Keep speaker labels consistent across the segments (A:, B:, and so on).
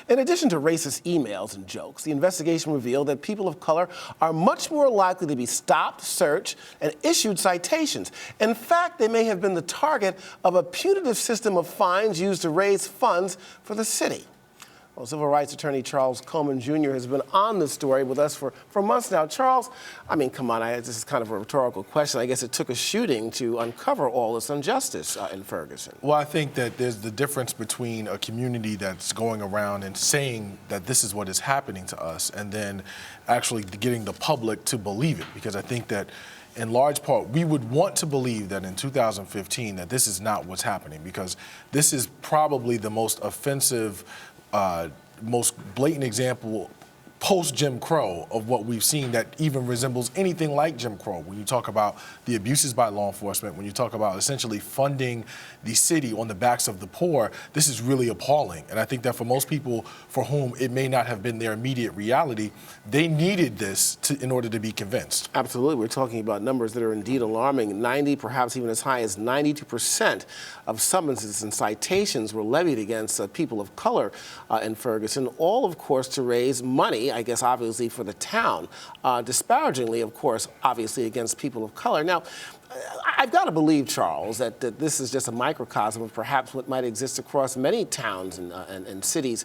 A: In addition to racist emails and jokes, the investigation revealed that people of color are much more likely to be stopped, searched, and issued citations. In fact, they may have been the target of a punitive system of fines used to raise funds for the city. Well, Civil Rights Attorney Charles Coleman Jr. has been on this story with us for months now. Charles, I mean, come on, this is kind of a rhetorical question. I guess it took a shooting to uncover all this injustice in Ferguson.
B: Well, I think that there's the difference between a community that's going around and saying that this is what is happening to us and then actually getting the public to believe it. Because I think that in large part, we would want to believe that in 2015 that this is not what's happening, because this is probably the most offensive, most blatant example post-Jim Crow of what we've seen that even resembles anything like Jim Crow. When you talk about the abuses by law enforcement, when you talk about essentially funding the city on the backs of the poor, this is really appalling. And I think that for most people for whom it may not have been their immediate reality, they needed this in order to be convinced.
A: Absolutely. We're talking about numbers that are indeed alarming. 90, perhaps even as high as 92% of summonses and citations were levied against people of color in Ferguson, all, of course, to raise money, I guess, obviously, for the town, disparagingly, of course, obviously, against people of color. Now, I've got to believe, Charles, that this is just a microcosm of perhaps what might exist across many towns and cities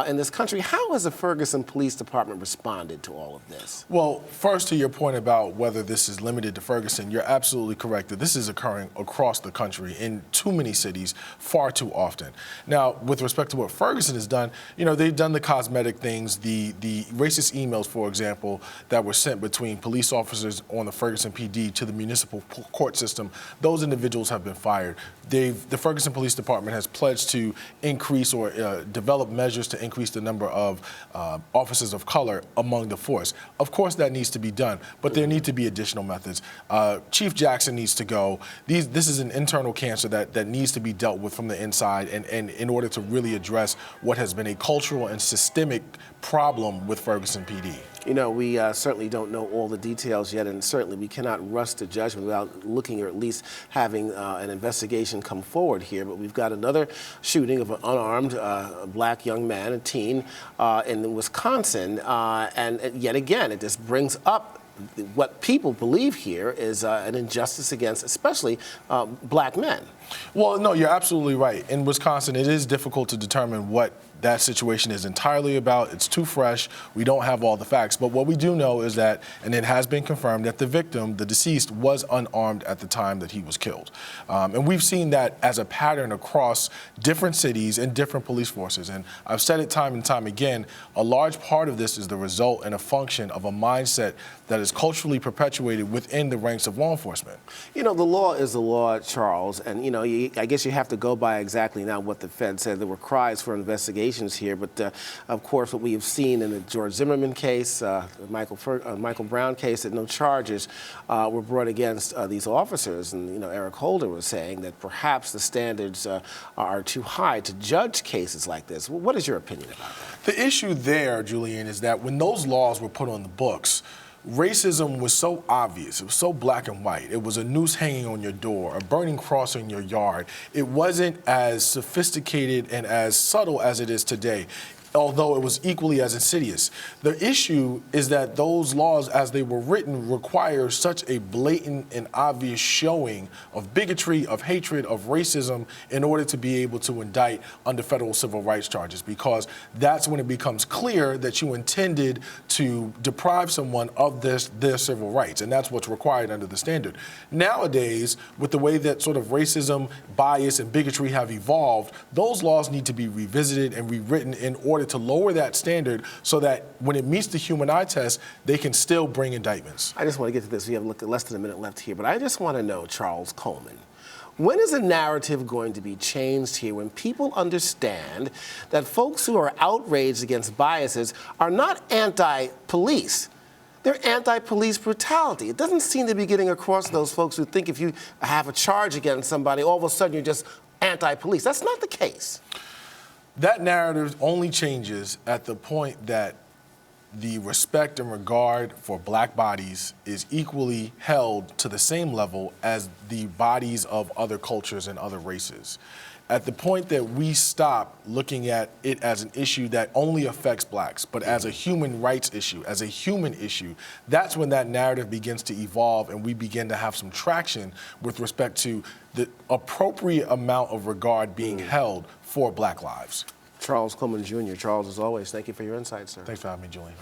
A: in this country. How has the Ferguson Police Department responded to all of this?
B: Well, first, to your point about whether this is limited to Ferguson, you're absolutely correct that this is occurring across the country in too many cities far too often. Now, with respect to what Ferguson has done, you know, they've done the cosmetic things, the racist emails, for example, that were sent between police officers on the Ferguson PD to the municipal court system. Those individuals have been fired. The Ferguson Police Department has pledged to increase or develop measures to increase the number of officers of color among the force. Of course, that needs to be done, but there need to be additional methods. Chief Jackson needs to go. This is an internal cancer that needs to be dealt with from the inside, and in order to really address what has been a cultural and systemic problem with Ferguson PD.
A: You know, we certainly don't know all the details yet, and certainly we cannot rush to judgment without looking or at least having an investigation come forward here. But we've got another shooting of an unarmed black young man, a teen, in Wisconsin, and yet again, it just brings up what people believe here is an injustice against especially black men.
B: Well, no, you're absolutely right. In Wisconsin, it is difficult to determine what that situation is entirely about. It's too fresh. We don't have all the facts. But what we do know is that, and it has been confirmed, that the victim, the deceased, was unarmed at the time that he was killed. And we've seen that as a pattern across different cities and different police forces. And I've said it time and time again, a large part of this is the result and a function of a mindset that is culturally perpetuated within the ranks of law enforcement.
A: You know, the law is the law, Charles, and, you know, I guess you have to go by exactly now what the Fed said. There were cries for investigations here, but of course what we have seen in the George Zimmerman case, Michael Brown case, that no charges were brought against these officers. And, you know, Eric Holder was saying that perhaps the standards are too high to judge cases like this. What is your opinion about that?
B: The issue there, Julian, is that when those laws were put on the books, racism was so obvious. It was so black and white. It was a noose hanging on your door, a burning cross in your yard. It wasn't as sophisticated and as subtle as it is today, although it was equally as insidious. The issue is that those laws, as they were written, require such a blatant and obvious showing of bigotry, of hatred, of racism in order to be able to indict under federal civil rights charges, because that's when it becomes clear that you intended to deprive someone of their civil rights, and that's what's required under the standard. Nowadays, with the way that sort of racism, bias, and bigotry have evolved, those laws need to be revisited and rewritten in order to lower that standard so that when it meets the human eye test, they can still bring indictments.
A: I just want to get to this. We have less than a minute left here, but I just want to know, Charles Coleman, when is the narrative going to be changed here when people understand that folks who are outraged against biases are not anti-police? They're anti-police brutality. It doesn't seem to be getting across to those folks who think if you have a charge against somebody, all of a sudden you're just anti-police. That's not the case.
B: That narrative only changes at the point that the respect and regard for black bodies is equally held to the same level as the bodies of other cultures and other races. At the point that we stop looking at it as an issue that only affects blacks, but as a human rights issue, as a human issue, that's when that narrative begins to evolve and we begin to have some traction with respect to the appropriate amount of regard being held for black lives.
A: Charles Coleman Jr. Charles, as always, thank you for your insights, sir.
B: Thanks for having me, Julian.